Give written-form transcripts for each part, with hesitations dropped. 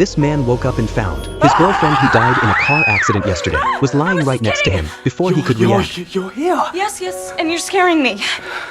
this man woke up and found his girlfriend who died in a car accident yesterday was lying right next to him before he could react. You're here. Yes, and you're scaring me.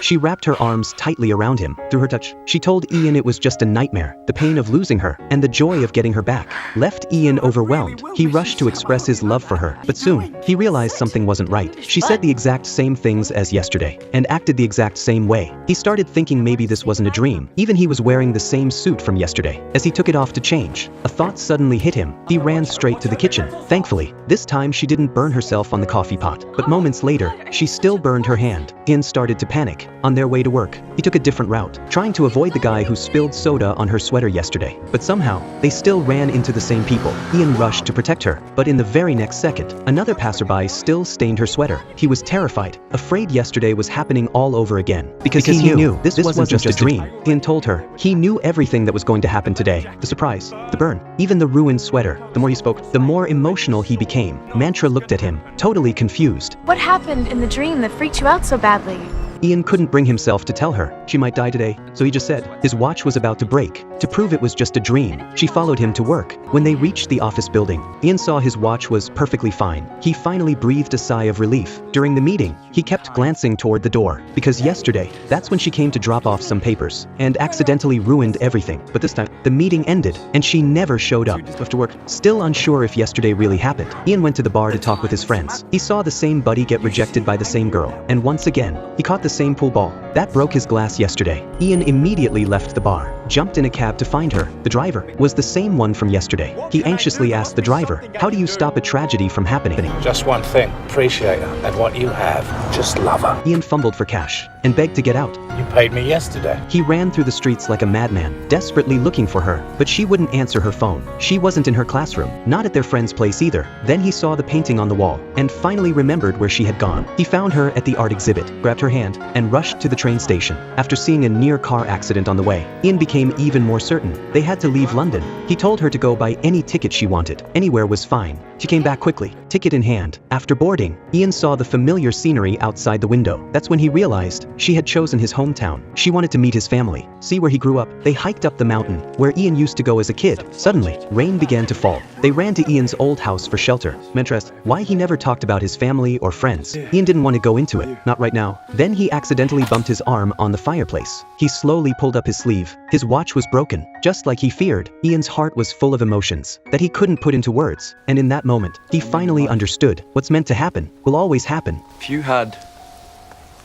She wrapped her arms tightly around him. Through her touch, she told Ian it was just a nightmare. The pain of losing her and the joy of getting her back left Ian overwhelmed. He rushed to express his love for her, but soon he realized something wasn't right. She said the exact same things as yesterday and acted the exact same way. He started thinking maybe this wasn't a dream. Even he was wearing the same suit from yesterday. As he took it off to change, a thought suddenly hit him. He ran straight to the kitchen. Thankfully, this time she didn't burn herself on the coffee pot, but moments later, she still burned her hand. Ian started to panic. On their way to work, he took a different route, trying to avoid the guy who spilled soda on her sweater yesterday. But somehow, they still ran into the same people. Ian rushed to protect her, but in the very next second, another passerby still stained her sweater. He was terrified, afraid yesterday was happening all over again. Because he knew this wasn't just a dream. Ian told her he knew everything that was going to happen today. The surprise, the burn, even the ruined sweater. The more he spoke, the more emotional he became. Mantra looked at him, totally confused. What happened in the dream that freaked you out so badly? Ian couldn't bring himself to tell her she might die today, so he just said his watch was about to break. To prove it was just a dream, she followed him to work. When they reached the office building, Ian saw his watch was perfectly fine. He finally breathed a sigh of relief. During the meeting, he kept glancing toward the door, because yesterday, that's when she came to drop off some papers, and accidentally ruined everything. But this time, the meeting ended, and she never showed up. After work, still unsure if yesterday really happened, Ian went to the bar to talk with his friends. He saw the same buddy get rejected by the same girl, and once again, he caught the same pool ball. That broke his glass yesterday. Ian immediately left the bar, jumped in a cab to find her. The driver was the same one from yesterday. He anxiously asked the driver, how do you stop a tragedy from happening? Just one thing. Appreciate her. And what you have, just love her. Ian fumbled for cash and begged to get out. You paid me yesterday. He ran through the streets like a madman, desperately looking for her, but she wouldn't answer her phone. She wasn't in her classroom, not at their friend's place either. Then he saw the painting on the wall, and finally remembered where she had gone. He found her at the art exhibit, grabbed her hand, and rushed to the train station. After seeing a near car accident on the way, Ian became even more certain they had to leave London. He told her to go buy any ticket she wanted. Anywhere was fine. She came back quickly, ticket in hand. After boarding, Ian saw the familiar scenery outside the window. That's when he realized she had chosen his hometown. She wanted to meet his family, see where he grew up. They hiked up the mountain, where Ian used to go as a kid. Suddenly, rain began to fall. They ran to Ian's old house for shelter. Mantra asked why he never talked about his family or friends. Ian didn't want to go into it, not right now. Then he accidentally bumped his arm on the fireplace. He slowly pulled up his sleeve. His watch was broken, just like he feared. Ian's heart was full of emotions that he couldn't put into words. And in that moment, he finally understood what's meant to happen will always happen. If you had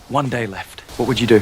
one day left, what would you do?